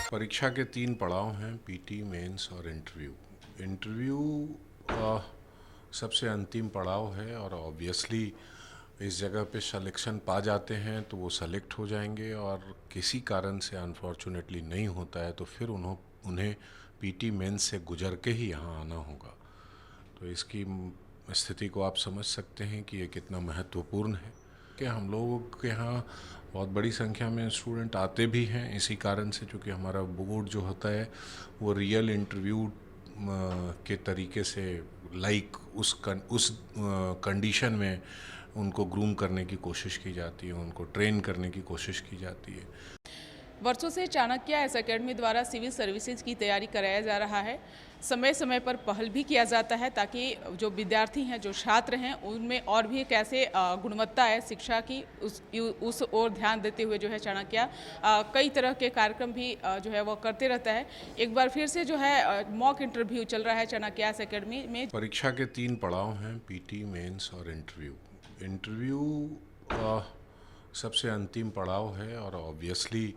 परीक्षा के 3 पड़ाव हैं, पीटी, मेंस और इंटरव्यू। इंटरव्यू सबसे अंतिम पड़ाव है और ऑब्वियसली इस जगह पे सिलेक्शन पा जाते हैं तो वो सेलेक्ट हो जाएंगे, और किसी कारण से अनफॉर्चुनेटली नहीं होता है तो फिर उन्हें पीटी मेंस से गुजर के ही यहाँ आना होगा। तो इसकी स्थिति को आप समझ सकते हैं कि ये कितना महत्वपूर्ण है कि हम लोगों के यहाँ बहुत बड़ी संख्या में स्टूडेंट आते भी हैं इसी कारण से, क्योंकि हमारा बोर्ड जो होता है वो रियल इंटरव्यू के तरीके से उस कंडीशन में उनको ग्रूम करने की कोशिश की जाती है, उनको ट्रेन करने की कोशिश की जाती है। वर्षों से चाणक्य एस अकेडमी द्वारा सिविल सर्विसेज की तैयारी कराया जा रहा है। समय समय पर पहल भी किया जाता है ताकि जो विद्यार्थी हैं, जो छात्र हैं, उनमें और भी कैसे गुणवत्ता है शिक्षा की, उस ओर ध्यान देते हुए जो है चाणक्य कई तरह के कार्यक्रम भी जो है वो करते रहता है। एक बार फिर से जो है मॉक इंटरव्यू चल रहा है चाणक्य एस अकेडमी में। परीक्षा के 3 पड़ाव हैं, पीटी, मेंस और इंटरव्यू। इंटरव्यू सबसे अंतिम पड़ाव है और ऑब्वियसली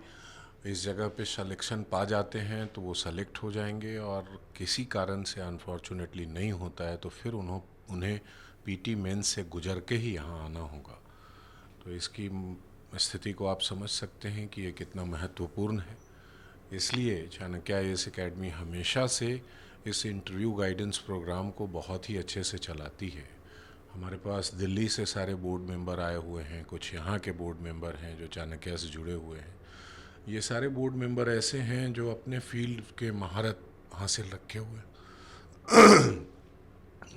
इस जगह पे सिलेक्शन पा जाते हैं तो वो सेलेक्ट हो जाएंगे, और किसी कारण से अनफॉर्चुनेटली नहीं होता है तो फिर उन्हें पीटी मेंस से गुजर के ही यहाँ आना होगा। तो इसकी स्थिति को आप समझ सकते हैं कि ये कितना महत्वपूर्ण है। इसलिए चाणक्य आईएएस अकेडमी हमेशा से इस इंटरव्यू गाइडेंस प्रोग्राम को बहुत ही अच्छे से चलाती है। हमारे पास दिल्ली से सारे बोर्ड मेंबर आए हुए हैं, कुछ यहाँ के बोर्ड मेंबर हैं जो चाणक्य से जुड़े हुए हैं। ये सारे बोर्ड मेंबर ऐसे हैं जो अपने फील्ड के महारत हासिल रखे हुए हैं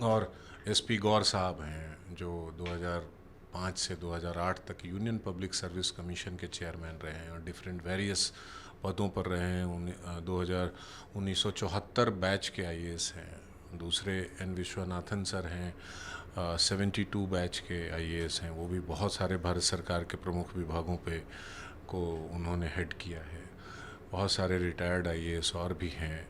और एसपी गौर साहब हैं जो 2005 से 2008 तक यूनियन पब्लिक सर्विस कमीशन के चेयरमैन रहे हैं और डिफरेंट वेरियस पदों पर रहे हैं। 1974 बैच के आईएएस हैं। दूसरे एन विश्वनाथन सर हैं, 72 बैच के आईएएस हैं। वो भी बहुत सारे भारत सरकार के प्रमुख विभागों पे को उन्होंने हेड किया है। बहुत सारे रिटायर्ड आईएएस और भी हैं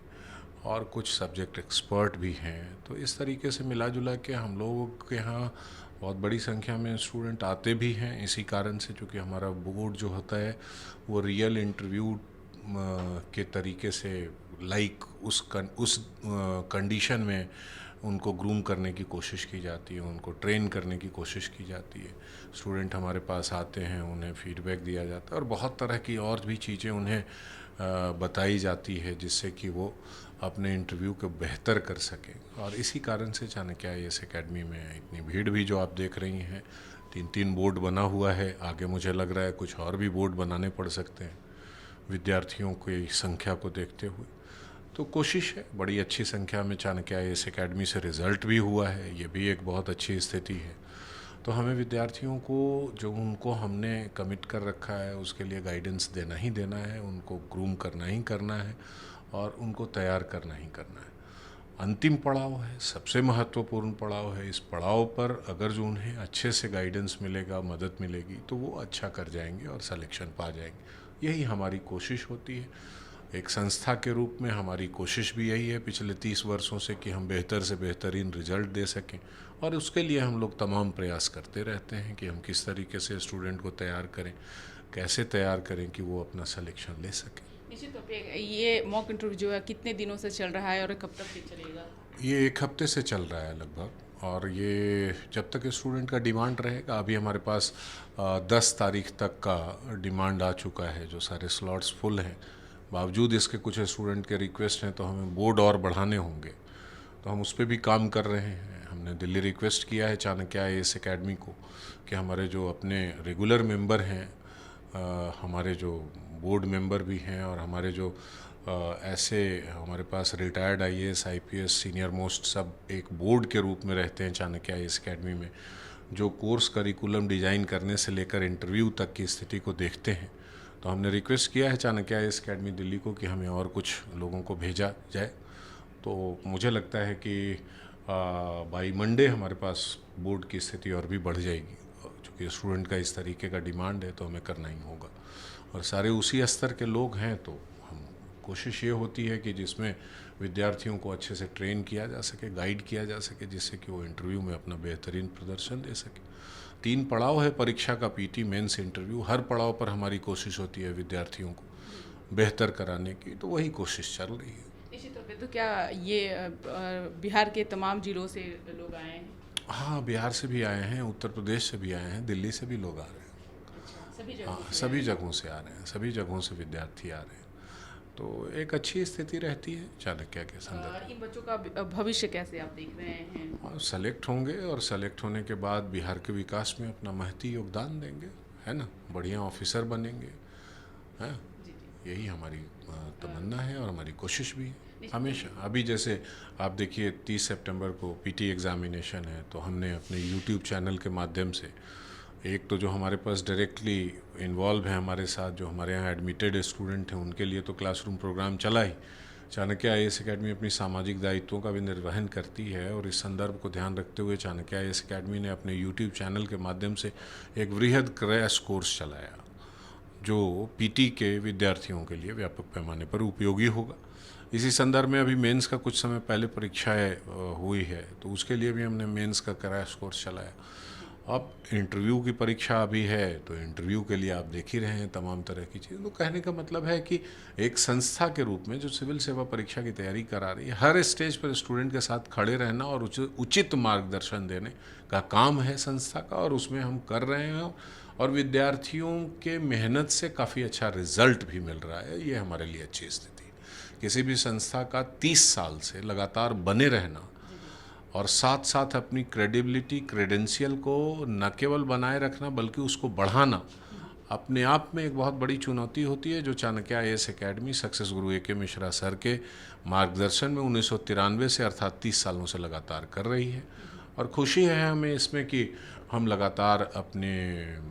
और कुछ सब्जेक्ट एक्सपर्ट भी हैं। तो इस तरीके से मिला जुला के हम लोगों के यहाँ बहुत बड़ी संख्या में स्टूडेंट आते भी हैं इसी कारण से, क्योंकि हमारा बोर्ड जो होता है वो रियल इंटरव्यू के तरीके से उस कंडीशन में उनको ग्रूम करने की कोशिश की जाती है, उनको ट्रेन करने की कोशिश की जाती है। स्टूडेंट हमारे पास आते हैं, उन्हें फीडबैक दिया जाता है और बहुत तरह की और भी चीज़ें उन्हें बताई जाती है जिससे कि वो अपने इंटरव्यू को बेहतर कर सकें। और इसी कारण से चाणक्य आईएएस अकेडमी में इतनी भीड़ भी जो आप देख रही हैं, 3 बोर्ड बना हुआ है। आगे मुझे लग रहा है कुछ और भी बोर्ड बनाने पड़ सकते हैं विद्यार्थियों की संख्या को देखते हुए। तो कोशिश है, बड़ी अच्छी संख्या में चाणक्य आईएएस अकेडमी से रिज़ल्ट भी हुआ है, ये भी एक बहुत अच्छी स्थिति है। तो हमें विद्यार्थियों को जो उनको हमने कमिट कर रखा है उसके लिए गाइडेंस देना ही देना है, उनको ग्रूम करना ही करना है और उनको तैयार करना ही करना है। अंतिम पड़ाव है, सबसे महत्वपूर्ण पड़ाव है। इस पड़ाव पर अगर जो उन्हें अच्छे से गाइडेंस मिलेगा, मदद मिलेगी तो वो अच्छा कर जाएंगे और सिलेक्शन पा जाएंगे। यही हमारी कोशिश होती है। एक संस्था के रूप में हमारी कोशिश भी यही है पिछले 30 वर्षों से कि हम बेहतर से बेहतरीन रिजल्ट दे सकें, और उसके लिए हम लोग तमाम प्रयास करते रहते हैं कि हम किस तरीके से स्टूडेंट को तैयार करें, कैसे तैयार करें कि वो अपना सिलेक्शन ले सकें। निश्चित तौर पे ये मॉक इंटरव्यू जो है कितने दिनों से चल रहा है और कब तक चलेगा? ये 1 हफ्ते से चल रहा है लगभग, और ये जब तक स्टूडेंट का डिमांड रहेगा। अभी हमारे पास 10 तारीख तक का डिमांड आ चुका है, जो सारे स्लॉट्स फुल हैं। बावजूद इसके कुछ स्टूडेंट के रिक्वेस्ट हैं तो हमें बोर्ड और बढ़ाने होंगे, तो हम उस पर भी काम कर रहे हैं। हमने दिल्ली रिक्वेस्ट किया है चाणक्य आईएएस अकेडमी को कि हमारे जो अपने रेगुलर मेंबर हैं, हमारे जो बोर्ड मेंबर भी हैं और हमारे जो ऐसे हमारे पास retired IAS IPS senior most सब एक बोर्ड के रूप में रहते हैं चाणक्य आईएएस अकेडमी में, जो कोर्स करिकुलम डिज़ाइन करने से लेकर इंटरव्यू तक की स्थिति को देखते हैं। तो हमने रिक्वेस्ट किया है चाणक्य आईएएस अकेडमी दिल्ली को कि हमें और कुछ लोगों को भेजा जाए। तो मुझे लगता है कि बाई मंडे हमारे पास बोर्ड की स्थिति और भी बढ़ जाएगी, क्योंकि स्टूडेंट का इस तरीके का डिमांड है तो हमें करना ही होगा। और सारे उसी स्तर के लोग हैं, तो हम कोशिश ये होती है कि जिसमें विद्यार्थियों को अच्छे से ट्रेन किया जा सके, गाइड किया जा सके, जिससे कि वो इंटरव्यू में अपना बेहतरीन प्रदर्शन दे सके। 3 पड़ाव है परीक्षा का, पीटी, मेंस, इंटरव्यू। हर पड़ाव पर हमारी कोशिश होती है विद्यार्थियों को बेहतर कराने की, तो वही कोशिश चल रही है। निश्चित तौर पे तो क्या ये बिहार के तमाम जिलों से लोग आए हैं? हाँ, बिहार से भी आए हैं, उत्तर प्रदेश से भी आए हैं, दिल्ली से भी लोग आ रहे हैं। अच्छा, सभी जगहों हाँ, से सभी आए जगहों से आ रहे हैं, सभी जगहों से विद्यार्थी आ रहे हैं। तो एक अच्छी स्थिति रहती है चाणक्य के संदर्भ हैं। इन बच्चों का भविष्य कैसे आप देख रहे हैं? में। और सेलेक्ट होंगे और सेलेक्ट होने के बाद बिहार के विकास में अपना महती योगदान देंगे, है ना, बढ़िया ऑफिसर बनेंगे, हैं। जी जी। यही हमारी तमन्ना है और हमारी कोशिश भी है निश्चित हमेशा। अभी जैसे आप देखिए 30 सितंबर को पीटी एग्ज़ामिनेशन है, तो हमने अपने यूट्यूब चैनल के माध्यम से, एक तो जो हमारे पास डायरेक्टली इन्वॉल्व है हमारे साथ, जो हमारे यहाँ एडमिटेड स्टूडेंट हैं, उनके लिए तो क्लासरूम प्रोग्राम चला ही। चाणक्य आईएएस एकेडमी अपनी सामाजिक दायित्वों का भी निर्वहन करती है, और इस संदर्भ को ध्यान रखते हुए चाणक्य आईएएस एकेडमी ने अपने यूट्यूब चैनल के माध्यम से एक वृहद क्रैश कोर्स चलाया, जो पीटी के विद्यार्थियों के लिए व्यापक पैमाने पर उपयोगी होगा। इसी संदर्भ में अभी मेंस का कुछ समय पहले परीक्षाएं हुई है, तो उसके लिए भी हमने मेंस का क्रैश कोर्स चलाया। अब इंटरव्यू की परीक्षा अभी है, तो इंटरव्यू के लिए आप देख ही रहे हैं तमाम तरह की चीज़। तो कहने का मतलब है कि एक संस्था के रूप में जो सिविल सेवा परीक्षा की तैयारी करा रही है, हर स्टेज पर स्टूडेंट के साथ खड़े रहना और उचित मार्गदर्शन देने का काम है संस्था का, और उसमें हम कर रहे हैं, और विद्यार्थियों के मेहनत से काफ़ी अच्छा रिजल्ट भी मिल रहा है। ये हमारे लिए अच्छी स्थिति है। किसी भी संस्था का 30 साल से लगातार बने रहना और साथ साथ अपनी क्रेडिबिलिटी, क्रेडेंशियल को न केवल बनाए रखना बल्कि उसको बढ़ाना अपने आप में एक बहुत बड़ी चुनौती होती है, जो चाणक्य आईएएस एकेडमी सक्सेस गुरु ए के मिश्रा सर के मार्गदर्शन में 1993 से अर्थात 30 सालों से लगातार कर रही है। और खुशी है हमें इसमें कि हम लगातार अपने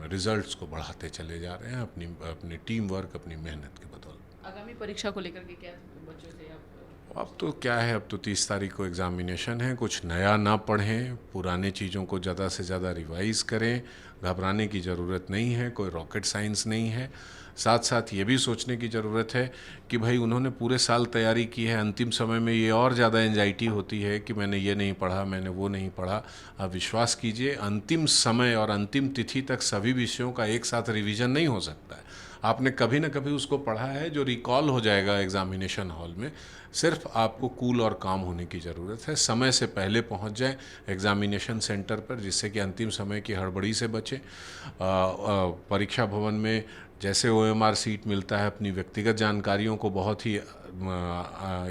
रिजल्ट्स को बढ़ाते चले जा रहे हैं, अपनी टीम वर्क, अपनी मेहनत के बदौलत। आगामी परीक्षा को लेकर के क्या बच्चों से आप? अब तो क्या है, अब तो 30 तारीख को एग्ज़ामिनेशन है। कुछ नया ना पढ़ें, पुराने चीज़ों को ज़्यादा से ज़्यादा रिवाइज करें। घबराने की ज़रूरत नहीं है, कोई रॉकेट साइंस नहीं है। साथ साथ ये भी सोचने की ज़रूरत है कि भाई उन्होंने पूरे साल तैयारी की है, अंतिम समय में ये और ज़्यादा एंजाइटी होती है कि मैंने ये नहीं पढ़ा, मैंने वो नहीं पढ़ा। आप विश्वास कीजिए, अंतिम समय और अंतिम तिथि तक सभी विषयों का एक साथ रिवीजन नहीं हो सकता है। आपने कभी ना कभी उसको पढ़ा है जो रिकॉल हो जाएगा एग्ज़ामिनेशन हॉल में। सिर्फ आपको कूल और काम होने की ज़रूरत है, समय से पहले पहुंच जाएं एग्ज़ामिनेशन सेंटर पर, जिससे कि अंतिम समय की हड़बड़ी से बचें। परीक्षा भवन में जैसे ओएमआर सीट मिलता है, अपनी व्यक्तिगत जानकारियों को बहुत ही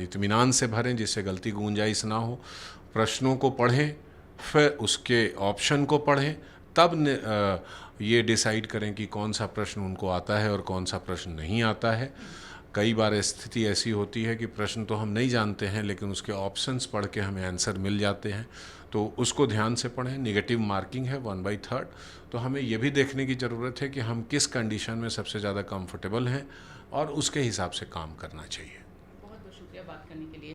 इत्मीनान से भरें, जिससे गलती गुंजाइश ना हो। प्रश्नों को पढ़ें, फिर उसके ऑप्शन को पढ़ें, तब ये डिसाइड करें कि कौन सा प्रश्न उनको आता है और कौन सा प्रश्न नहीं आता है। कई बार स्थिति ऐसी होती है कि प्रश्न तो हम नहीं जानते हैं, लेकिन उसके ऑप्शंस पढ़ के हमें आंसर मिल जाते हैं, तो उसको ध्यान से पढ़ें। नेगेटिव मार्किंग है 1/3, तो हमें यह भी देखने की ज़रूरत है कि हम किस कंडीशन में सबसे ज़्यादा कंफर्टेबल हैं और उसके हिसाब से काम करना चाहिए। बहुत बहुत शुक्रिया बात करने के लिए।